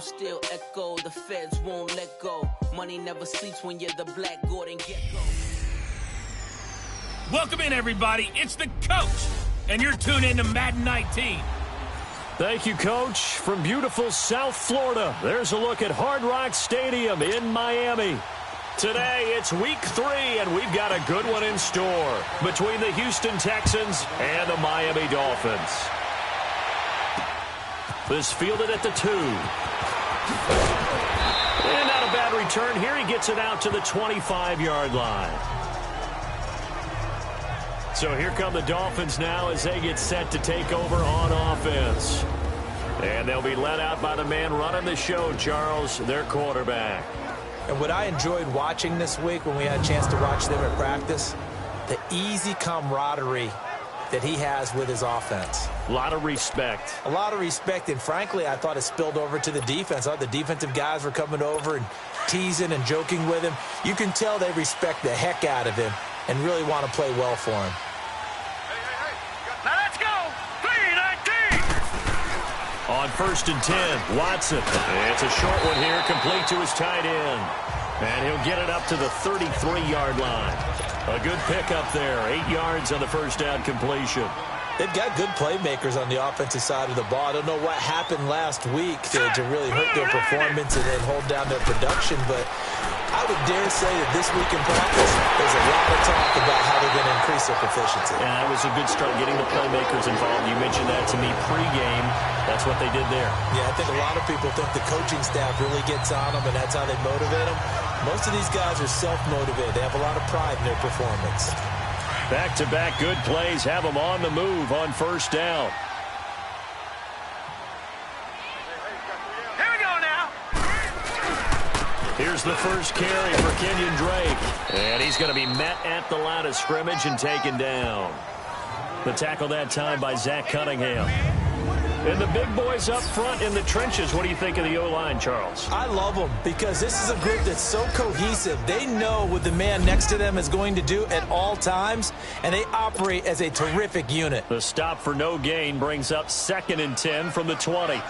still echo. The feds won't let go. Money never sleeps when you're the Black Gordon Gecko. Welcome in, everybody. It's the coach, and you're tuned in to Madden 19. Thank you, Coach. From beautiful South Florida, there's a look at Hard Rock Stadium in Miami. Today, it's Week 3, and we've got a good one in store between the Houston Texans and the Miami Dolphins. This fielded at the 2. And not a bad return here. He gets it out to the 25-yard line. So here come the Dolphins now as they get set to take over on offense. And they'll be led out by the man running the show, Charles, their quarterback. And what I enjoyed watching this week when we had a chance to watch them at practice, the easy camaraderie that he has with his offense. A lot of respect. A lot of respect, and frankly, I thought it spilled over to the defense. I thought the defensive guys were coming over and teasing and joking with him. You can tell they respect the heck out of him and really want to play well for him. Now let's go! 3-19! On 1st and 10, Watson. It's a short one here, complete to his tight end. And he'll get it up to the 33-yard line. A good pickup there, 8 yards on the first down completion. They've got good playmakers on the offensive side of the ball. I don't know what happened last week to really hurt their performance and then hold down their production, but I would dare say that this week in practice, there's a lot of talk about how they're going to increase their proficiency. And that was a good start, getting the playmakers involved. You mentioned that to me pregame. That's what they did there. Yeah, I think a lot of people think the coaching staff really gets on them, and that's how they motivate them. Most of these guys are self-motivated. They have a lot of pride in their performance. Back-to-back good plays have them on the move on first down. Here we go now. Here's the first carry for Kenyon Drake. And he's going to be met at the line of scrimmage and taken down. The tackle that time by Zach Cunningham. And the big boys up front in the trenches. What do you think of the O-line, Charles? I love them because this is a group that's so cohesive. They know what the man next to them is going to do at all times, and they operate as a terrific unit. The stop for no gain brings up 2nd and 10 from the 20. Now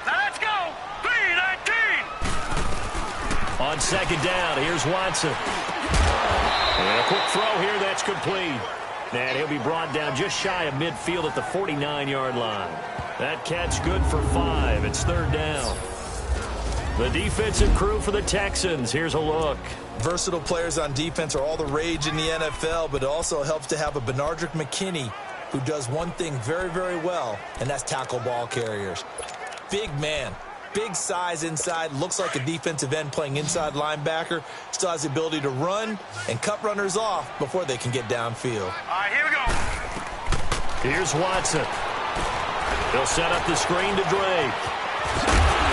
let's go! 3-19! On 2nd down, here's Watson. And a quick throw here that's complete. And he'll be brought down just shy of midfield at the 49-yard line. That catch good for 5. It's 3rd down. The defensive crew for the Texans. Here's a look. Versatile players on defense are all the rage in the NFL, but it also helps to have a Benardrick McKinney who does one thing very, very well, and that's tackle ball carriers. Big man. Big size inside, looks like a defensive end playing inside linebacker. Still has the ability to run and cut runners off before they can get downfield. All right, here we go. Here's Watson. He'll set up the screen to Drake.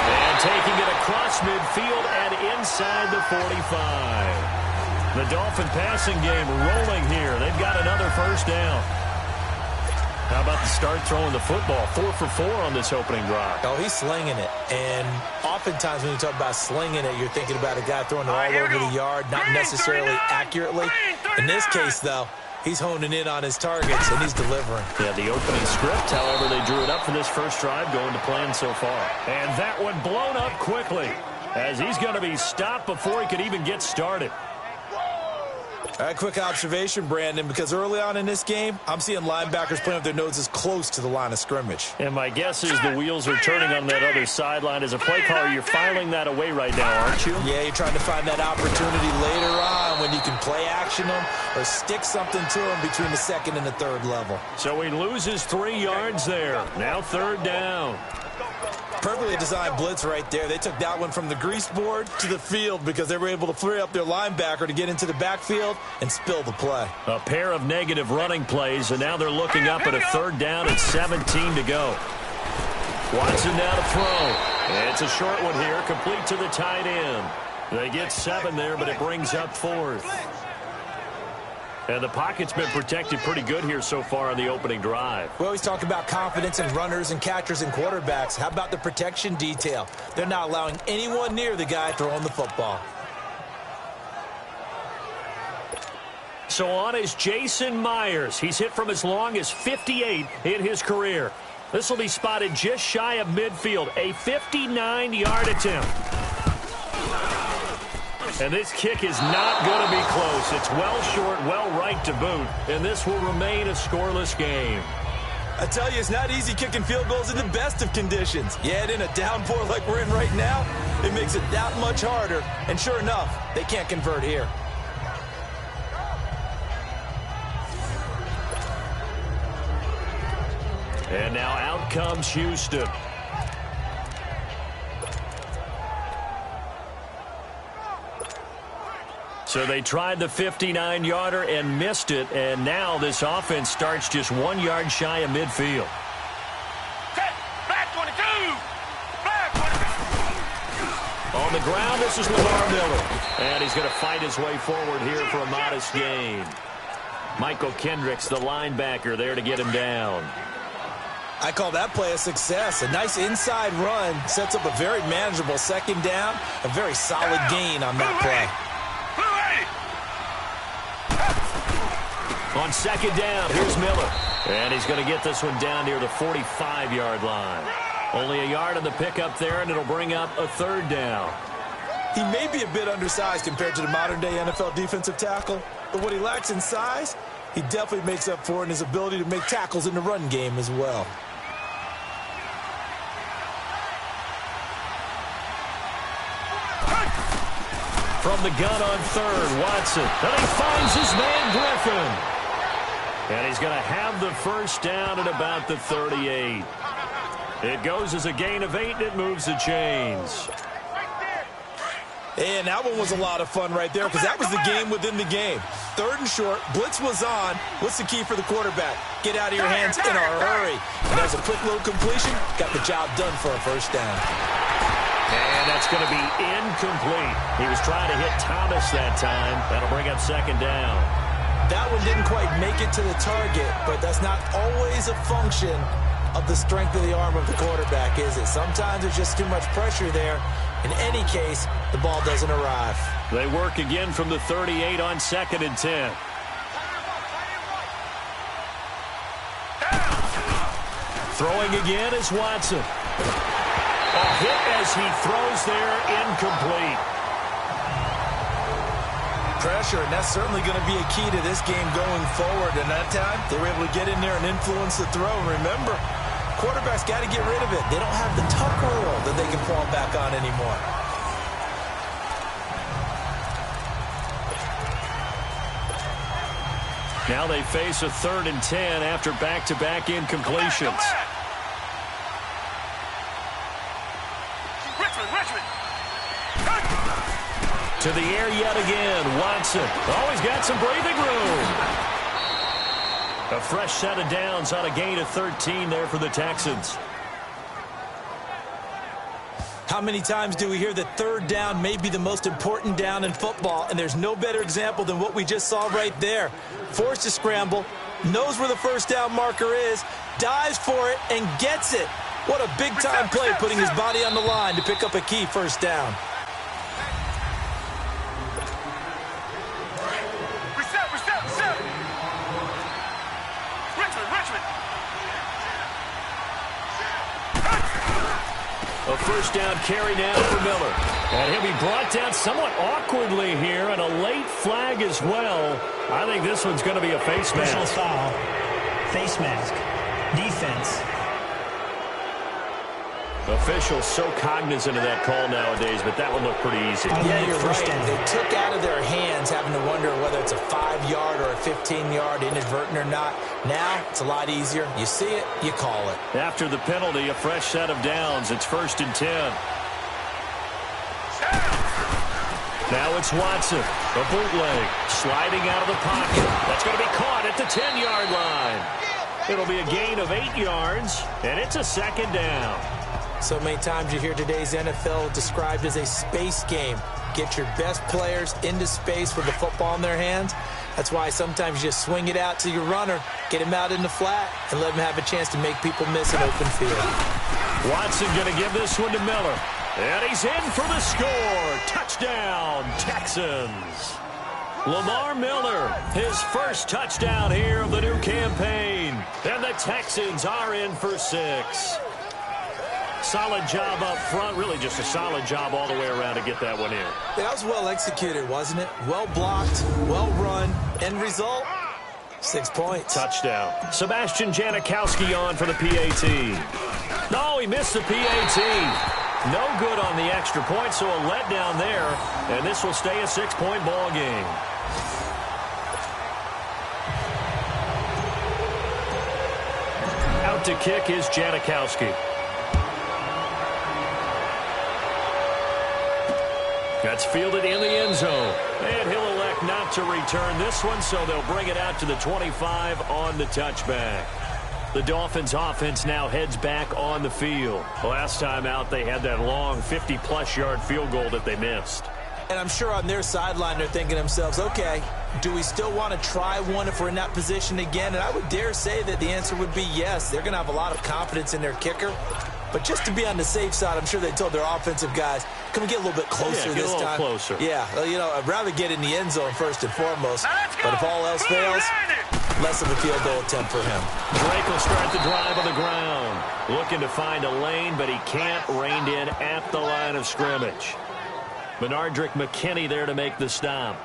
And taking it across midfield and inside the 45. The Dolphin passing game rolling here. They've got another first down. How about the start throwing the football? 4 for 4 on this opening drive. Oh, he's slinging it. And oftentimes when you talk about slinging it, you're thinking about a guy throwing it all over the yard, not necessarily accurately. In this case, though, he's honing in on his targets, and he's delivering. Yeah, the opening script, however, they drew it up for this first drive, going to plan so far. And that one blown up quickly, as he's going to be stopped before he could even get started. All right, quick observation, Brandon, because early on in this game, I'm seeing linebackers playing with their noses close to the line of scrimmage. And my guess is the wheels are turning on that other sideline. As a play caller, you're filing that away right now, aren't you? Yeah, you're trying to find that opportunity later on when you can play action them or stick something to them between the 2nd and the 3rd level. So he loses 3 yards there. Now 3rd down. Perfectly designed blitz right there. They took that one from the grease board to the field because they were able to free up their linebacker to get into the backfield and spill the play. A pair of negative running plays, and now they're looking up at a 3rd down and 17 to go. Watson now to throw. It's a short one here, complete to the tight end. They get 7 there, but it brings up 4th. And the pocket's been protected pretty good here so far on the opening drive. We always talk about confidence in runners and catchers and quarterbacks. How about the protection detail? They're not allowing anyone near the guy throwing the football. So on is Jason Myers. He's hit from as long as 58 in his career. This will be spotted just shy of midfield. A 59-yard attempt. And this kick is not going to be close. It's well short, well right to boot. And this will remain a scoreless game. I tell you, it's not easy kicking field goals in the best of conditions. You add in a downpour like we're in right now, it makes it that much harder. And sure enough, they can't convert here. And now out comes Houston. So they tried the 59-yarder and missed it, and now this offense starts just 1 yard shy of midfield. Back 22! Back 22! On the ground, this is Lamar Miller. And he's going to fight his way forward here for a modest gain. Michael Kendricks, the linebacker, there to get him down. I call that play a success. A nice inside run sets up a very manageable second down. A very solid gain on that play. On second down, here's Miller. And he's going to get this one down near the 45-yard line. Only a yard on the pickup there, and it'll bring up a third down. He may be a bit undersized compared to the modern-day NFL defensive tackle, but what he lacks in size, he definitely makes up for in his ability to make tackles in the run game as well. From the gun on third, Watson. And he finds his man, Griffin. And he's going to have the first down at about the 38. It goes as a gain of 8, and it moves the chains. And that one was a lot of fun right there because that was the game within the game. Third and short, blitz was on. What's the key for the quarterback? Get out of your hands in a hurry. And there's a quick little completion. Got the job done for a first down. And that's going to be incomplete. He was trying to hit Thomas that time. That'll bring up second down. That one didn't quite make it to the target, but that's not always a function of the strength of the arm of the quarterback, is it? Sometimes there's just too much pressure there. In any case, the ball doesn't arrive. They work again from the 38 on second and 10. Throwing again is Watson. A hit as he throws there, incomplete. Pressure, and that's certainly going to be a key to this game going forward. And that time, they were able to get in there and influence the throw. And remember, quarterbacks got to get rid of it. They don't have the tuck rule that they can fall back on anymore. Now they face a 3rd and 10 after back-to-back incompletions. To the air yet again, Watson. Always got some breathing room. A fresh set of downs on a gain of 13 there for the Texans. How many times do we hear that third down may be the most important down in football, and there's no better example than what we just saw right there. Forced to scramble, knows where the first down marker is, dives for it, and gets it. What a big-time play, putting his body on the line to pick up a key first down. A first down carry now for Miller. And he'll be brought down somewhat awkwardly here, and a late flag as well. I think this one's going to be a face mask. Personal foul, face mask, defense. Officials so cognizant of that call nowadays, but that one looked pretty easy. Yeah, you're right. They took out of their hands having to wonder whether it's a 5-yard or a 15-yard, inadvertent or not. Now, it's a lot easier. You see it, you call it. After the penalty, a fresh set of downs. It's 1st and 10. Now it's Watson. A bootleg. Sliding out of the pocket. That's going to be caught at the 10-yard line. It'll be a gain of 8 yards, and it's a second down. So many times you hear today's NFL described as a space game. Get your best players into space with the football in their hands. That's why sometimes you just swing it out to your runner, get him out in the flat, and let him have a chance to make people miss an open field. Watson going to give this one to Miller. And he's in for the score. Touchdown, Texans. Lamar Miller, his first touchdown here of the new campaign. And the Texans are in for 6. Solid job up front, really just a solid job all the way around to get that one in. That was well executed, wasn't it? Well blocked, well run. End result, 6 points. Touchdown. Sebastian Janikowski on for the PAT. No, he missed the PAT. No good on the extra point, so a letdown there. And this will stay a 6-point ball game. Out to kick is Janikowski. That's fielded in the end zone. And he'll elect not to return this one, so they'll bring it out to the 25 on the touchback. The Dolphins offense now heads back on the field. Last time out, they had that long 50-plus yard field goal that they missed. And I'm sure on their sideline they're thinking to themselves, okay, do we still want to try one if we're in that position again? And I would dare say that the answer would be yes. They're going to have a lot of confidence in their kicker. But just to be on the safe side, I'm sure they told their offensive guys, can we get a little bit closer this time? Closer. Yeah, well, you know, I'd rather get in the end zone first and foremost. But if all else fails, less of a field goal attempt for him. Drake will start the drive on the ground. Looking to find a lane, but he can't. Reined in at the line of scrimmage. Benardrick McKinney there to make the stop.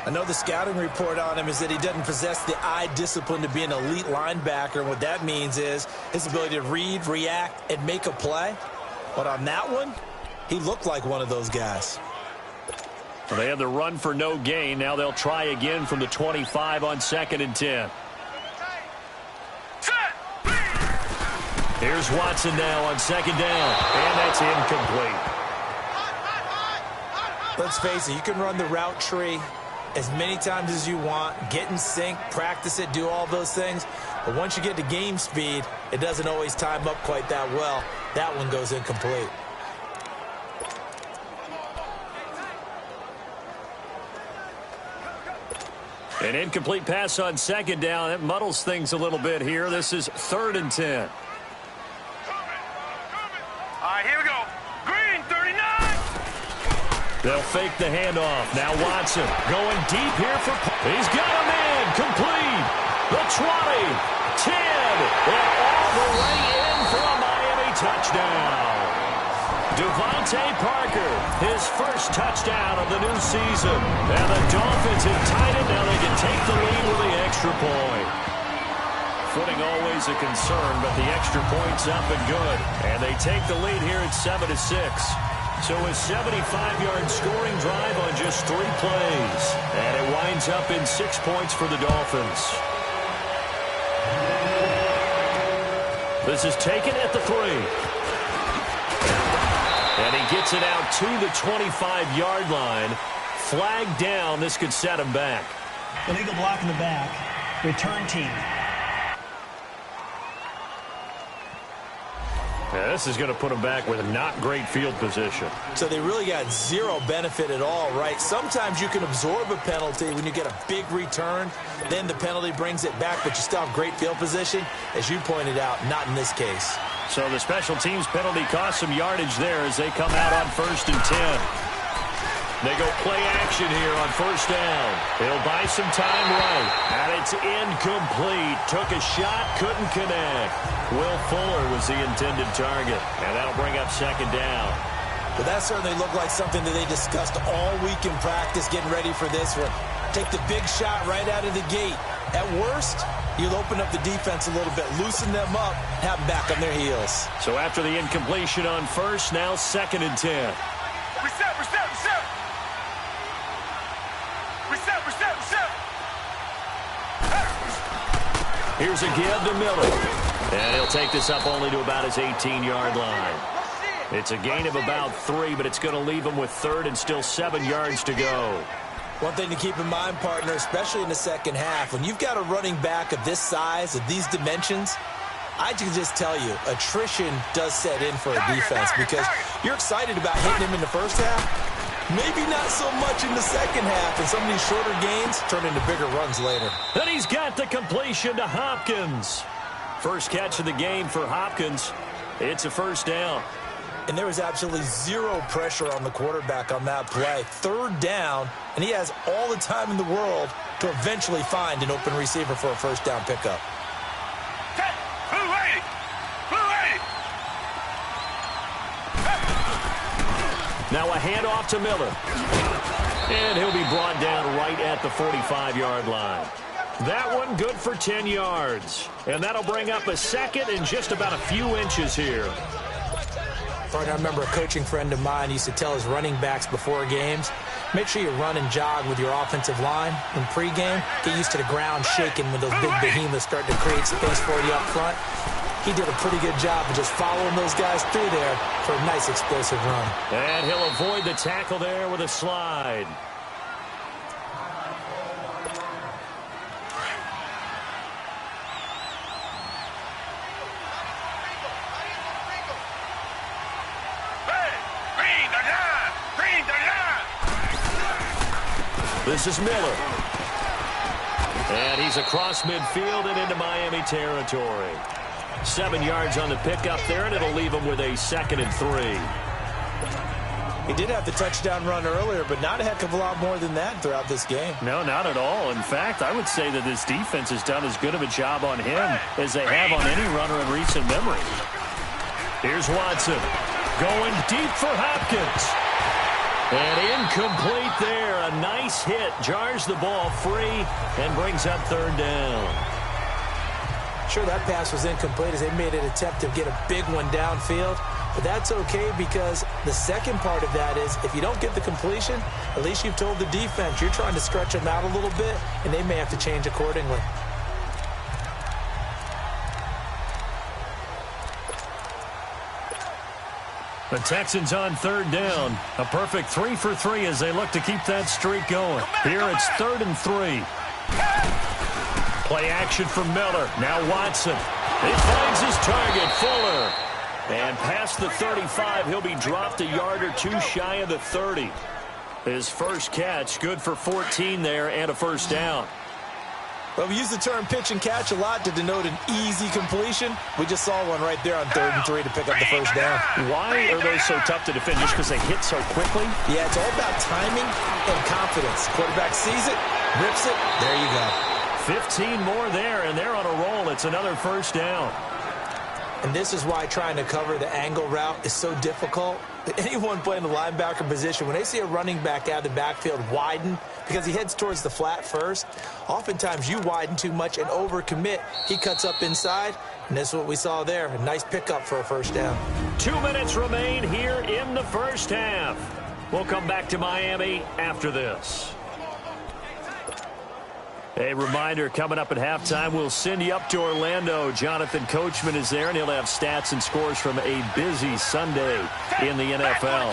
I know the scouting report on him is that he doesn't possess the eye discipline to be an elite linebacker. And what that means is his ability to read, react, and make a play. But on that one, he looked like one of those guys. Well, they had the run for no gain. Now they'll try again from the 25 on 2nd and 10. Here's Watson now on 2nd down. And that's incomplete. Let's face it, you can run the route tree as many times as you want, get in sync, practice it, do all those things. But once you get to game speed, it doesn't always time up quite that well. That one goes incomplete. An incomplete pass on 2nd down. That muddles things a little bit here. This is 3rd and 10. All right, here we go. Green, 39. They'll fake the handoff. Now Watson going deep here for... He's got a man. Complete. The 20. 10. And all the way in for a Miami touchdown. Devontae Parker, his first touchdown of the new season. And the Dolphins have tied it. Now they can take the lead with the extra point. Footing always a concern, but the extra point's up and good. And they take the lead here at 7-6. So a 75-yard scoring drive on just 3 plays. And it winds up in 6 points for the Dolphins. This is taken at the 3. And he gets it out to the 25-yard line. Flag down. This could set him back. Illegal block in the back. Return team. Yeah, this is going to put them back with a not great field position. So they really got zero benefit at all, right? Sometimes you can absorb a penalty when you get a big return. Then the penalty brings it back, but you still have great field position. As you pointed out, not in this case. So the special teams penalty cost some yardage there as they come out on 1st and 10. They go play action here on 1st down. It'll buy some time right. And it's incomplete. Took a shot, couldn't connect. Will Fuller was the intended target. And that'll bring up 2nd down. But that certainly looked like something that they discussed all week in practice getting ready for this one. Take the big shot right out of the gate. At worst, you'll open up the defense a little bit, loosen them up, have them back on their heels. So after the incompletion on 1st, now 2nd and 10. Reset. Here's a give to Miller. And he'll take this up only to about his 18-yard line. It's a gain of about 3, but it's going to leave him with 3rd and still 7 yards to go. One thing to keep in mind, partner, especially in the second half, when you've got a running back of this size, of these dimensions, I can just tell you, attrition does set in for a defense because you're excited about hitting him in the first half. Maybe not so much in the second half, and some of these shorter gains turn into bigger runs later. And he's got the completion to Hopkins. First catch of the game for Hopkins. It's a 1st down. And there was absolutely zero pressure on the quarterback on that play. Third down, and he has all the time in the world to eventually find an open receiver for a first down pickup. Now a handoff to Miller. And he'll be brought down right at the 45-yard line. That one good for 10 yards. And that'll bring up a second and just about a few inches here. I remember a coaching friend of mine used to tell his running backs before games, make sure you run and jog with your offensive line in pregame. Get used to the ground shaking when those big behemoths start to create space for you up front. He did a pretty good job of just following those guys through there for a nice explosive run. And he'll avoid the tackle there with a slide. This is Miller. And he's across midfield and into Miami territory. 7 yards on the pickup there, and it'll leave him with a 2nd and 3. He did have the touchdown run earlier, but not a heck of a lot more than that throughout this game. No, not at all. In fact, I would say that this defense has done as good of a job on him as they have on any runner in recent memory. Here's Watson going deep for Hopkins. And incomplete there. A nice hit. Jars the ball free and brings up 3rd down. Sure, that pass was incomplete as they made an attempt to get a big one downfield. But that's okay because the second part of that is if you don't get the completion, at least you've told the defense you're trying to stretch them out a little bit, and they may have to change accordingly. The Texans on 3rd down. A perfect 3 for 3 as they look to keep that streak going. Here it's 3rd and 3. Play action from Miller. Now Watson. He finds his target, Fuller. And past the 35, he'll be dropped a yard or two shy of the 30. His first catch, good for 14 there and a first down. Well, we use the term pitch and catch a lot to denote an easy completion. We just saw one right there on 3rd and 3 to pick up the first down. Why are those so tough to defend? Just because they hit so quickly? Yeah, it's all about timing and confidence. Quarterback sees it, rips it, there you go. 15 more there, and they're on a roll. It's another first down. And this is why trying to cover the angle route is so difficult. Anyone playing the linebacker position, when they see a running back out of the backfield widen because he heads towards the flat first, oftentimes you widen too much and overcommit. He cuts up inside, and that's what we saw there. A nice pickup for a first down. 2 minutes remain here in the first half. We'll come back to Miami after this. A reminder, coming up at halftime, we'll send you up to Orlando. Jonathan Coachman is there, and he'll have stats and scores from a busy Sunday in the NFL.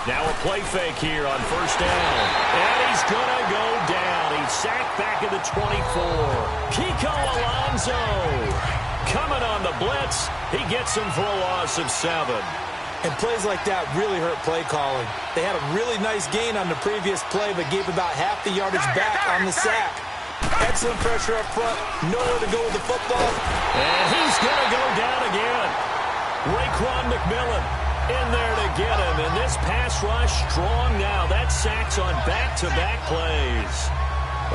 Now a play fake here on first down. And he's going to go down. He's sacked back at the 24. Kiko Alonso coming on the blitz. He gets him for a loss of 7. And plays like that really hurt play calling. They had a really nice gain on the previous play, but gave about half the yardage back on the sack. Excellent pressure up front. Nowhere to go with the football. And he's going to go down again. Raekwon McMillan in there to get him. And this pass rush strong now. That sack's on back-to-back plays.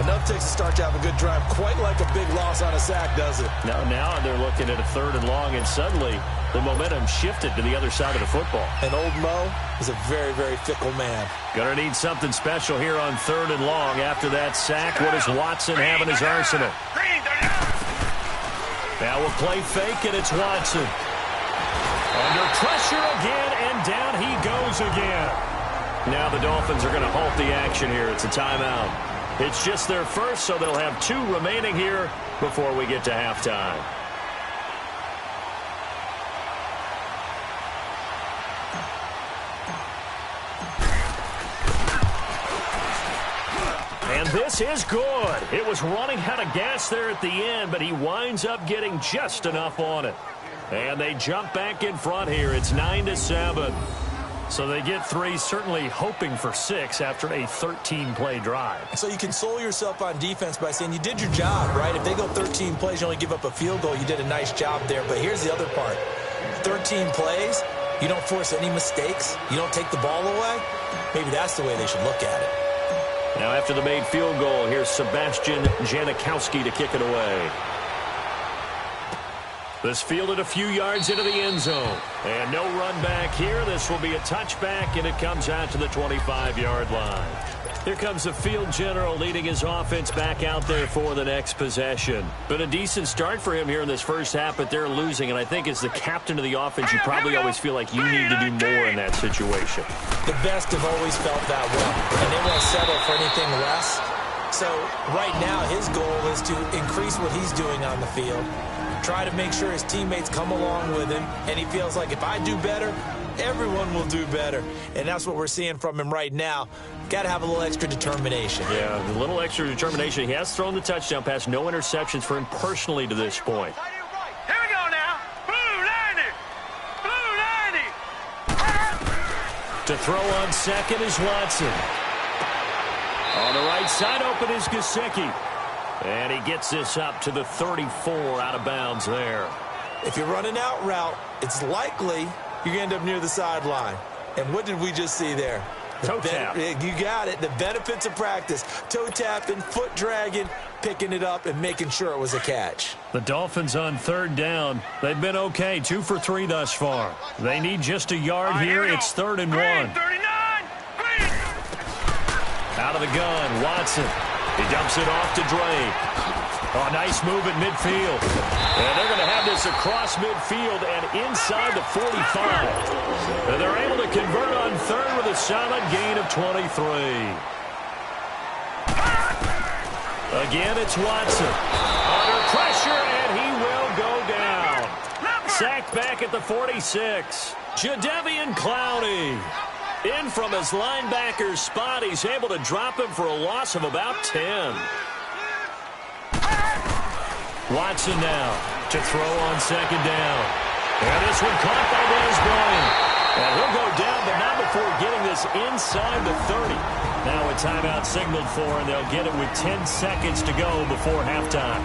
Enough takes to start to have a good drive. Quite like a big loss on a sack, does it? Now they're looking at a 3rd and long, and suddenly the momentum shifted to the other side of the football. And old Mo is a very, very fickle man. Gonna need something special here on 3rd and long after that sack. What does Watson have in his arsenal? Now a play fake, and it's Watson. Under pressure again, and down he goes again. Now the Dolphins are going to halt the action here. It's a timeout. It's just their first, so they'll have 2 remaining here before we get to halftime. And this is good. It was running out of gas there at the end, but he winds up getting just enough on it. And they jump back in front here. It's 9-7. So they get 3, certainly hoping for 6 after a 13-play drive. So you console yourself on defense by saying you did your job, right? If they go 13 plays, you only give up a field goal, you did a nice job there. But here's the other part. 13 plays, you don't force any mistakes, you don't take the ball away. Maybe that's the way they should look at it. Now after the made field goal, here's Sebastian Janikowski to kick it away. This fielded a few yards into the end zone. And no run back here. This will be a touchback, and it comes out to the 25-yard line. Here comes the field general leading his offense back out there for the next possession. Been a decent start for him here in this first half, but they're losing. And I think as the captain of the offense, you probably always feel like you need to do more in that situation. The best have always felt that way, and they won't settle for anything less. So right now his goal is to increase what he's doing on the field, try to make sure his teammates come along with him, and he feels like if I do better, everyone will do better. And that's what we're seeing from him right now. Got to have a little extra determination. Yeah, a little extra determination. He has thrown the touchdown pass. No interceptions for him personally to this point. Here we go now. Blue 90. Blue 90. To throw on second is Watson. On the right side open is Gesicki. And he gets this up to the 34 out of bounds there. If you're running out route, it's likely you're going to end up near the sideline. And what did we just see there? Toe tap. You got it. The benefits of practice. Toe tapping, foot dragging, picking it up, and making sure it was a catch. The Dolphins on 3rd down. They've been okay, 2 for 3 thus far. They need just a yard here. It's 3rd and 1. 39. Green. Out of the gun, Watson. He dumps it off to Drake. Oh, nice move at midfield. And they're going to have this across midfield and inside the 45. And they're able to convert on 3rd with a solid gain of 23. Again, it's Watson. Under pressure, and he will go down. Sacked back at the 46. Jadeveon Clowney. In from his linebacker's spot, he's able to drop him for a loss of about 10. Watson now to throw on 2nd down. And this one caught by Des Bryant. And he'll go down, but not before getting this inside the 30. Now a timeout signaled for, and they'll get it with 10 seconds to go before halftime.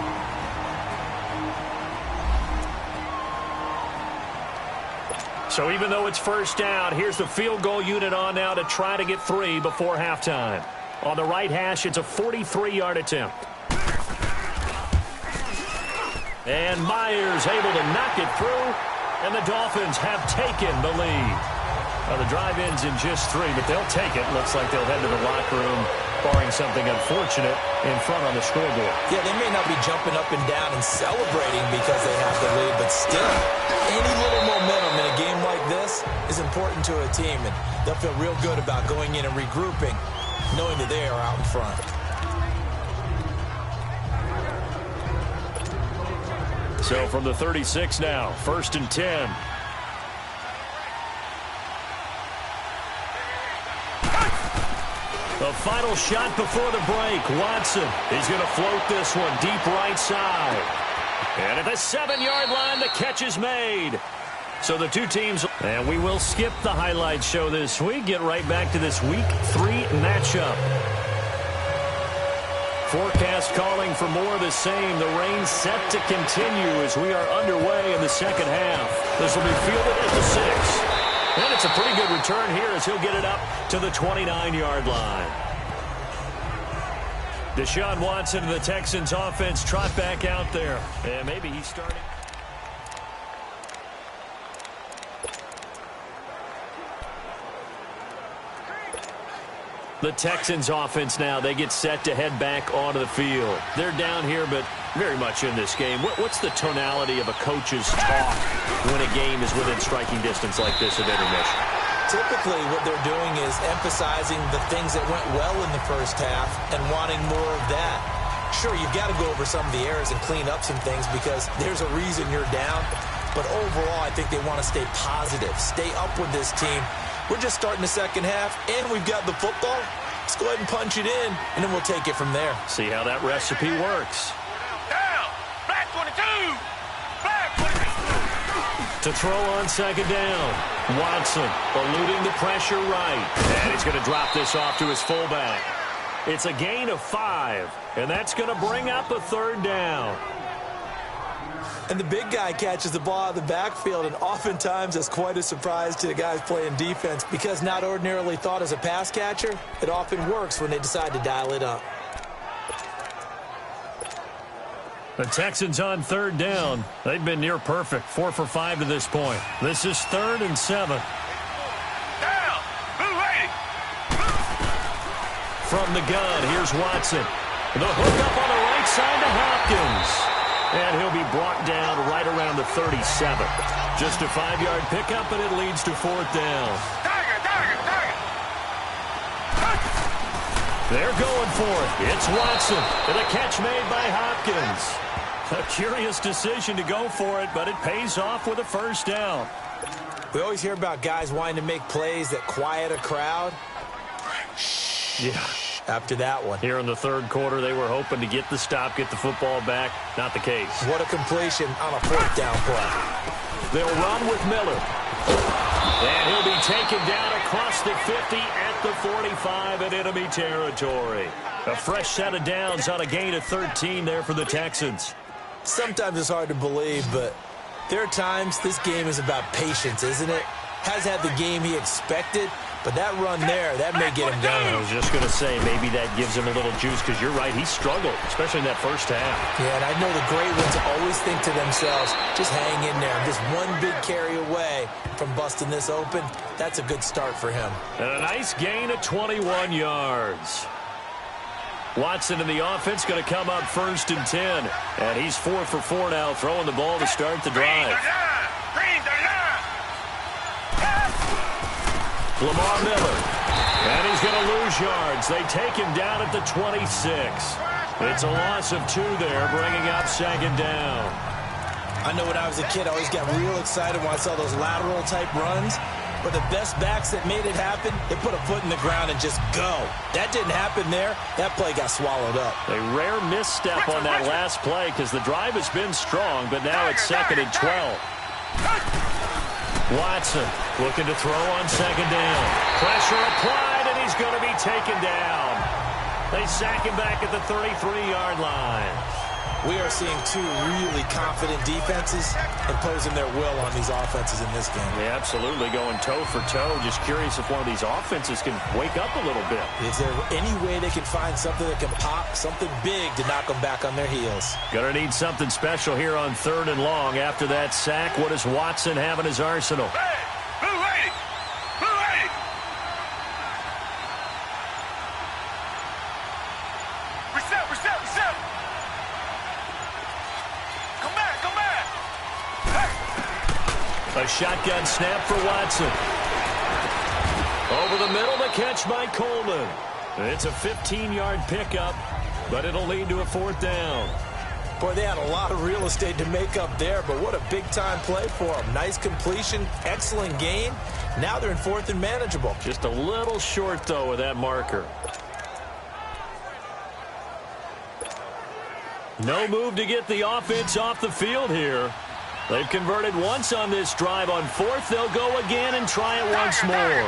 So even though it's 1st down, here's the field goal unit on now to try to get 3 before halftime. On the right hash, it's a 43-yard attempt. And Myers able to knock it through, and the Dolphins have taken the lead. Well, the drive ends in just 3, but they'll take it. Looks like they'll head to the locker room, barring something unfortunate, in front on the scoreboard. Yeah, they may not be jumping up and down and celebrating because they have the lead, but still, any little momentum in a game like this is important to a team, and they'll feel real good about going in and regrouping, knowing that they are out in front. So from the 36 now, 1st and 10. The final shot before the break. Watson is going to float this one deep right side. And at the 7-yard line, the catch is made. So the two teams, and we will skip the highlight show this week. Get right back to this Week 3 matchup. Forecast calling for more of the same. The rain set to continue as we are underway in the 2nd half. This will be fielded at the 6. And it's a pretty good return here as he'll get it up to the 29-yard line. Deshaun Watson and the Texans offense trot back out there. And maybe he's starting. The Texans offense now, they get set to head back onto the field. They're down here, but very much in this game. What's the tonality of a coach's talk when a game is within striking distance like this of intermission? Typically, what they're doing is emphasizing the things that went well in the first half and wanting more of that. Sure, you've got to go over some of the errors and clean up some things because there's a reason you're down. But overall, I think they want to stay positive, stay up with this team. We're just starting the 2nd half, and we've got the football. Let's go ahead and punch it in, and then we'll take it from there. See how that recipe works. Down. Black 22. Black 22. To To throw on second down. Watson eluding the pressure right. And he's going to drop this off to his fullback. It's a gain of 5, and that's going to bring up a third down. And the big guy catches the ball out of the backfield, and oftentimes that's quite a surprise to the guys playing defense because not ordinarily thought as a pass catcher, it often works when they decide to dial it up. The Texans on third down. They've been near perfect, 4 for 5 to this point. This is 3rd and 7. Down. Move ready. From the gun, here's Watson. The hook up on the right side to Hopkins. And he'll be brought down right around the 37. Just a 5-yard pickup, and it leads to 4th down. Tiger. They're going for it. It's Watson. And a catch made by Hopkins. A curious decision to go for it, but it pays off with a first down. We always hear about guys wanting to make plays that quiet a crowd. Yeah. After that one. Here in the third quarter, they were hoping to get the stop, get the football back. Not the case. What a completion on a 4th down play. They'll run with Miller. And he'll be taken down across the 50 at the 45 in enemy territory. A fresh set of downs on a gain of 13 there for the Texans. Sometimes it's hard to believe, but there are times this game is about patience, isn't it? Has had the game he expected, but that run there, that may get him going. I was just going to say, maybe that gives him a little juice, because you're right, he struggled, especially in that first half. Yeah, and I know the great ones always think to themselves, just hang in there. I'm just one big carry away from busting this open. That's a good start for him. And a nice gain of 21 yards. Watson in the offense going to come up 1st and 10. And he's 4 for 4 now, throwing the ball to start the drive. Lamar Miller. And he's going to lose yards. They take him down at the 26. It's a loss of 2 there, bringing up 2nd down. I know when I was a kid, I always got real excited when I saw those lateral-type runs. But the best backs that made it happen, they put a foot in the ground and just go. That didn't happen there. That play got swallowed up. A rare misstep on that last play because the drive has been strong, but now it's 2nd and 12. Watson looking to throw on 2nd down. Pressure applied, and he's going to be taken down. They sack him back at the 33-yard line. We are seeing 2 really confident defenses imposing their will on these offenses in this game. Yeah, absolutely, going toe for toe. Just curious if one of these offenses can wake up a little bit. Is there any way they can find something that can pop, something big to knock them back on their heels? Gonna need something special here on 3rd and long. After that sack, what does Watson have in his arsenal? A shotgun snap for Watson. Over the middle, the catch by Coleman. It's a 15-yard pickup, but it'll lead to a 4th down. Boy, they had a lot of real estate to make up there, but what a big-time play for them. Nice completion, excellent gain. Now they're in 4th and manageable. Just a little short, though, with that marker. No move to get the offense off the field here. They've converted once on this drive. On 4th, they'll go again and try it once more.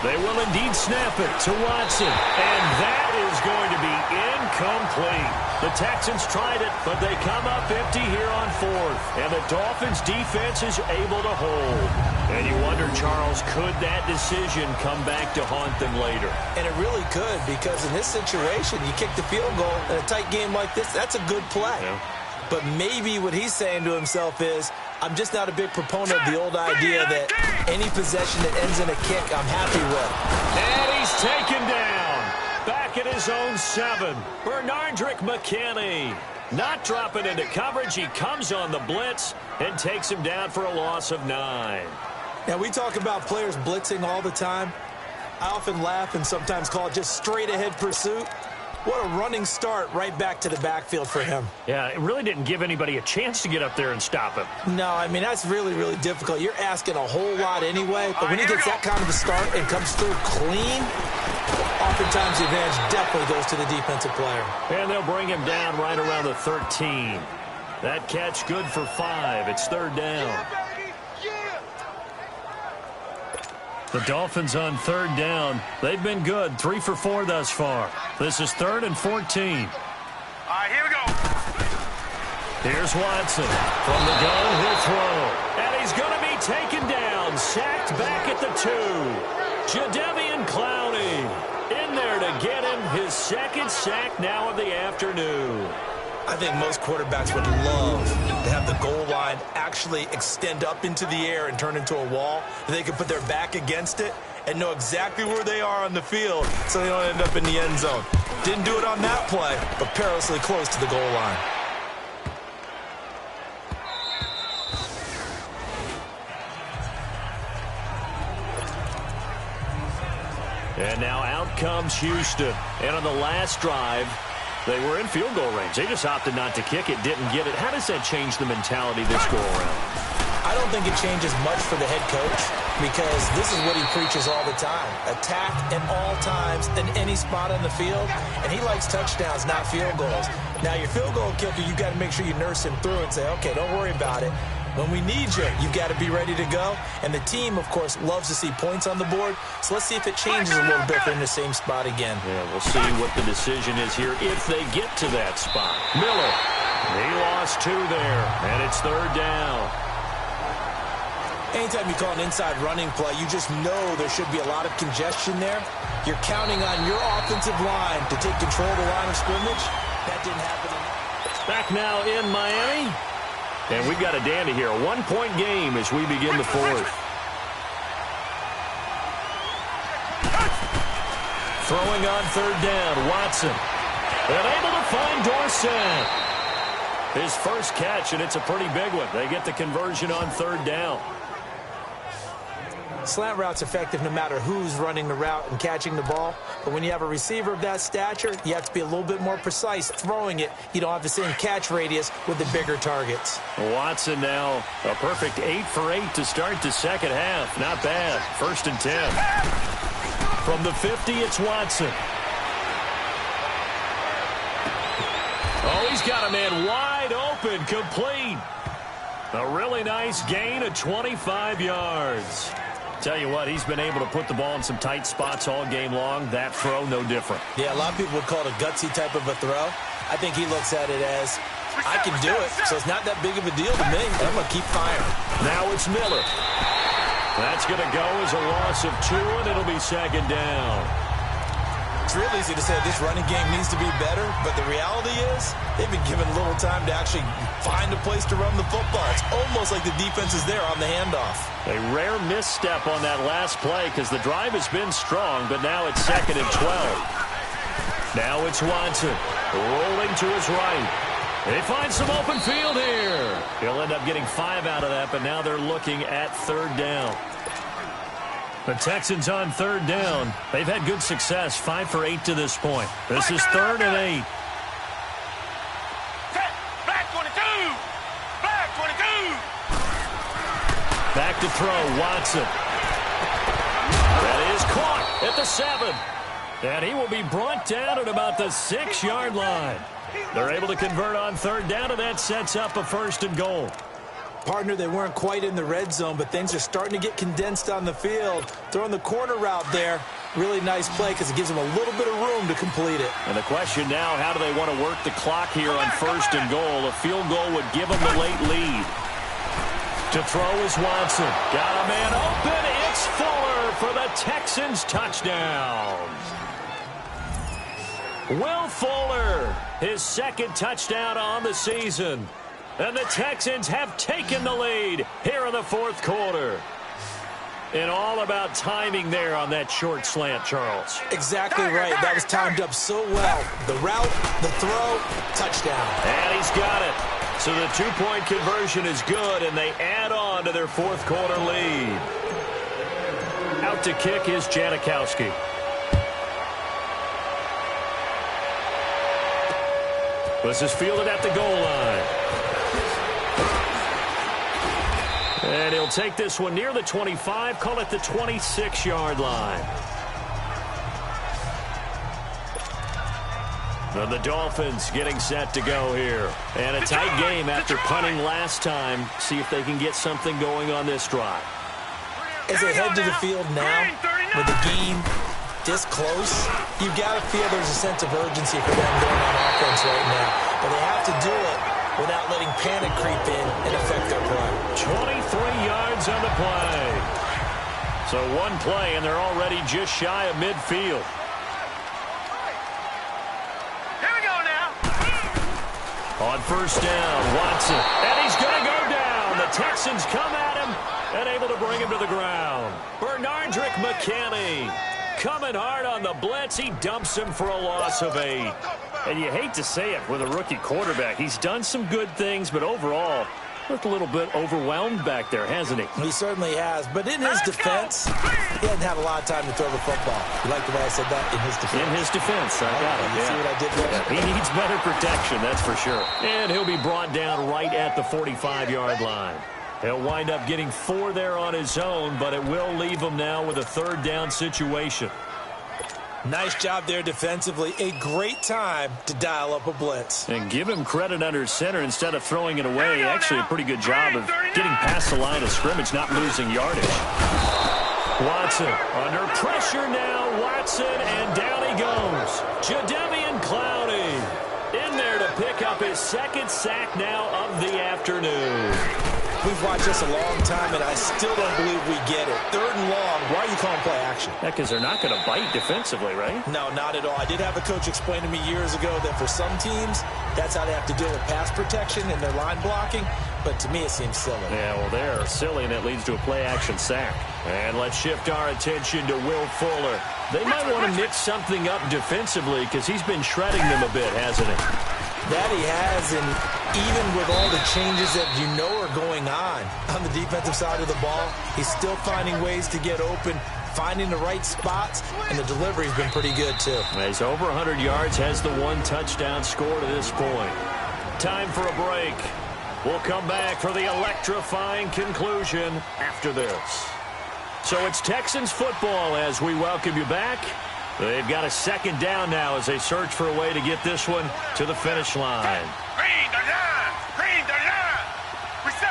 They will indeed snap it to Watson. And that is going to be incomplete. The Texans tried it, but they come up empty here on 4th. And the Dolphins' defense is able to hold. And you wonder, Charles, could that decision come back to haunt them later? And it really could, because in this situation, you kick the field goal in a tight game like this, that's a good play. Yeah. But maybe what he's saying to himself is, I'm just not a big proponent of the old idea that any possession that ends in a kick, I'm happy with. And he's taken down. Back at his own 7. Bernardrick McKinney. Not dropping into coverage. He comes on the blitz and takes him down for a loss of 9. Now, we talk about players blitzing all the time. I often laugh and sometimes call it just straight-ahead pursuit. What a running start right back to the backfield for him. Yeah, it really didn't give anybody a chance to get up there and stop him. No, I mean, that's really, really difficult. You're asking a whole lot anyway, but when he gets that kind of a start and comes through clean, oftentimes the advantage definitely goes to the defensive player. And they'll bring him down right around the 13. That catch good for 5. It's third down. The Dolphins on third down. They've been good, 3 for 4 thus far. This is 3rd and 14. All right, here we go. Here's Watson. From the gun, he'll throw. And he's going to be taken down, sacked back at the 2. Jadeveon Clowney in there to get him his second sack now of the afternoon. I think most quarterbacks would love to have the goal line actually extend up into the air and turn into a wall. They can put their back against it and know exactly where they are on the field so they don't end up in the end zone. Didn't do it on that play, but perilously close to the goal line. And now out comes Houston. And on the last drive, they were in field goal range. They just opted not to kick it, didn't get it. How does that change the mentality this go-around? I don't think it changes much for the head coach because this is what he preaches all the time. Attack at all times in any spot on the field, and he likes touchdowns, not field goals. Now, your field goal kicker, you've got to make sure you nurse him through and say, okay, don't worry about it. When we need you, you've got to be ready to go. And the team, of course, loves to see points on the board. So let's see if it changes a little bit if they're in the same spot again. Yeah, we'll see what the decision is here if they get to that spot. Miller, he lost 2 there, and it's third down. Anytime you call an inside running play, you just know there should be a lot of congestion there. You're counting on your offensive line to take control of the line of scrimmage. That didn't happen. Back now in Miami. And we've got a dandy here. A 1-point game as we begin the 4th. Throwing on third down, Watson. And able to find Dorsett. His first catch, and it's a pretty big one. They get the conversion on third down. Slant route's effective no matter who's running the route and catching the ball. But when you have a receiver of that stature, you have to be a little bit more precise throwing it. You don't have the same catch radius with the bigger targets. Watson now a perfect 8 for 8 to start the second half. Not bad. 1st and 10. From the 50, it's Watson. Oh, he's got a man wide open, complete. A really nice gain of 25 yards. Tell you what, he's been able to put the ball in some tight spots all game long. That throw, no different. Yeah, a lot of people would call it a gutsy type of a throw. I think he looks at it as, I can do it, so it's not that big of a deal to me. I'm going to keep firing. Now it's Miller. That's going to go as a loss of 2, and it'll be second down. It's real easy to say this running game needs to be better, but the reality is they've been given little time to actually find a place to run the football. It's almost like the defense is there on the handoff. A rare misstep on that last play because the drive has been strong, but now it's 2nd and 12. Now it's Watson rolling to his right. They find some open field here. He'll end up getting 5 out of that, but now they're looking at third down. The Texans on third down. They've had good success, 5 for 8 to this point. This is 3rd and 8. Black 22! Black 22! Back to throw, Watson. That is caught at the 7. And he will be brought down at about the 6-yard line. They're able to convert on third down, and that sets up a 1st and goal. Partner, they weren't quite in the red zone, but things are starting to get condensed on the field. Throwing the corner route there, really nice play because it gives them a little bit of room to complete it. And the question now, how do they want to work the clock here on 1st and goal? A field goal would give them the late lead. To throw is Watson. Got a man open. It's Fuller for the Texans touchdown. Will Fuller, his 2nd touchdown on the season. And the Texans have taken the lead here in the 4th quarter. And all about timing there on that short slant, Charles. Exactly right. That was timed up so well. The route, the throw, touchdown. And he's got it. So the 2-point conversion is good, and they add on to their 4th quarter lead. Out to kick is Janikowski. This is fielded at the goal line. And he'll take this one near the 25, call it the 26-yard line. So the Dolphins getting set to go here. And a tight game after punting last time. See if they can get something going on this drive. As they head to the field now, with the game this close, you've got to feel there's a sense of urgency for them going on offense right now. But they have to do it without letting panic creep in and affect their play. 23 yards on the play. So one play, and they're already just shy of midfield. On first down, Watson, and he's going to go down. The Texans come at him and able to bring him to the ground. Bernardrick McKinney coming hard on the blitz. He dumps him for a loss of 8. And you hate to say it with a rookie quarterback. He's done some good things, but overall, looked a little bit overwhelmed back there, hasn't he? He certainly has. But in his defense, he hadn't had a lot of time to throw the football. You like the way I said that? In his defense. In his defense, I got it. You see what I did there? Yeah, he needs better protection, that's for sure. And he'll be brought down right at the 45-yard line. He'll wind up getting 4 there on his own, but it will leave him now with a third down situation. Nice job there defensively. A great time to dial up a blitz. And give him credit under center instead of throwing it away. Actually, a pretty good job of getting past the line of scrimmage, not losing yardage. Watson under pressure now. Watson, and down he goes. Jadeveon Clowney in there to pick up his second sack now of the afternoon. We've watched this a long time, and I still don't believe we get it. 3rd and long. Why are you calling play action? Yeah, because they're not going to bite defensively, right? No, not at all. I did have a coach explain to me years ago that for some teams, that's how they have to deal with pass protection and their line blocking. But to me, it seems silly. Yeah, well, they're silly, and it leads to a play-action sack. And let's shift our attention to Will Fuller. They might want to mix something up defensively because he's been shredding them a bit, hasn't he? That he has, and even with all the changes that you know are going on the defensive side of the ball, he's still finding ways to get open, finding the right spots, and the delivery's been pretty good, too. He's over 100 yards, has the 1 touchdown score to this point. Time for a break. We'll come back for the electrifying conclusion after this. So it's Texans football as we welcome you back. They've got a second down now as they search for a way to get this one to the finish line. Green the line! Green the line! Reset!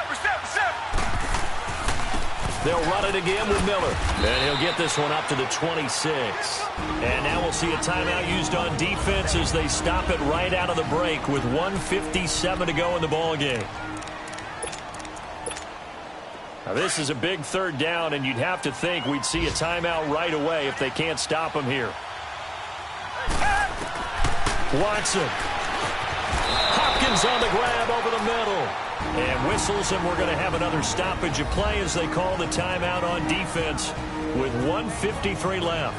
They'll run it again with Miller. And he'll get this one up to the 26. And now we'll see a timeout used on defense as they stop it right out of the break with 1:57 to go in the ballgame. Now this is a big 3rd down, and you'd have to think we'd see a timeout right away if they can't stop him here. Watson. Hopkins on the grab over the middle. And whistles, and we're going to have another stoppage of play as they call the timeout on defense with 1:53 left.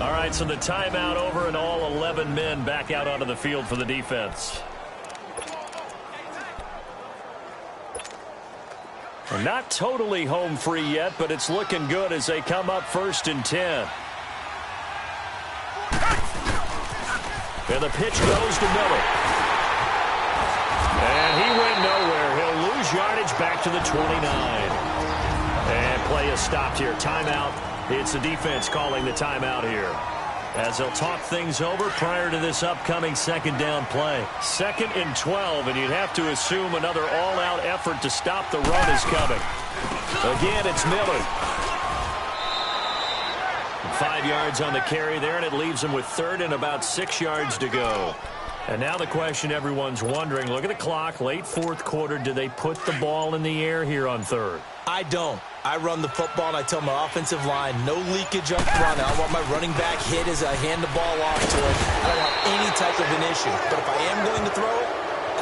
All right, so the timeout over and all 11 men back out onto the field for the defense. Well, not totally home free yet, but it's looking good as they come up 1st and 10. And the pitch goes to Miller. And he went nowhere. He'll lose yardage back to the 29. And play is stopped here. Timeout. It's the defense calling the timeout here, as they'll talk things over prior to this upcoming second down play. 2nd and 12, and you'd have to assume another all-out effort to stop the run is coming. Again, it's Miller. 5 yards on the carry there, and it leaves him with 3rd and about 6 yards to go. And now the question everyone's wondering, look at the clock, late 4th quarter, do they put the ball in the air here on 3rd? I don't. I run the football, and I tell my offensive line, no leakage up front. I don't want my running back hit as I hand the ball off to him. I don't want any type of an issue. But if I am going to throw,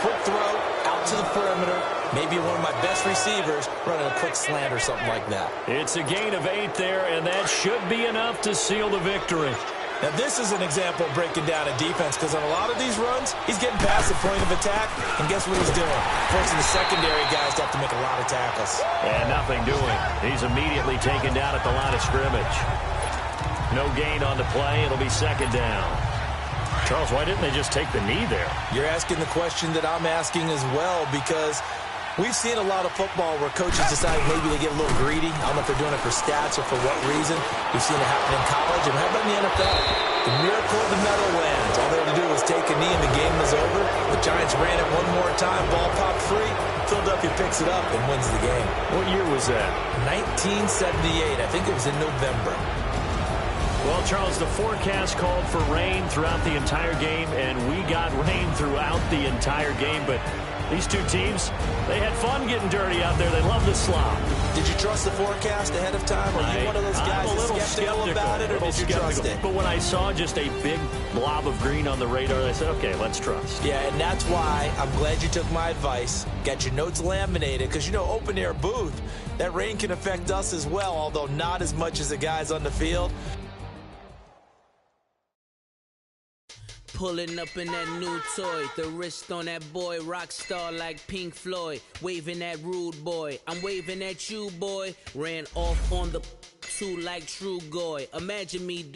quick throw, out to the perimeter, maybe one of my best receivers running a quick slant or something like that. It's a gain of 8 there, and that should be enough to seal the victory. Now, this is an example of breaking down a defense, because on a lot of these runs, he's getting past the point of attack, and guess what he's doing? Forcing the secondary guys to have to make a lot of tackles. And nothing doing. He's immediately taken down at the line of scrimmage. No gain on the play. It'll be 2nd down. Charles, why didn't they just take the knee there? You're asking the question that I'm asking as well, because We've seen a lot of football where coaches decide maybe to get a little greedy. I don't know if they're doing it for stats or for what reason. We've seen it happen in college, and how about in the NFL? The miracle of the Meadowlands. All they had to do was take a knee and the game was over. The Giants ran it one more time, ball popped free. Philadelphia picks it up and wins the game. What year was that? 1978. I think it was in November. Well, Charles, the forecast called for rain throughout the entire game, and we got rain throughout the entire game. But these two teams, they had fun getting dirty out there. They love the slop. Did you trust the forecast ahead of time? Or are you one of those guys that's skeptical about it, or did you trust it? But when I saw just a big blob of green on the radar, I said, okay, let's trust. Yeah, and that's why I'm glad you took my advice. Got your notes laminated, because, you know, open-air booth, that rain can affect us as well, although not as much as the guys on the field. Pulling up in that new toy, the wrist on that boy, rock star like Pink Floyd, waving at rude boy, I'm waving at you boy, ran off on the two like True Goy, imagine me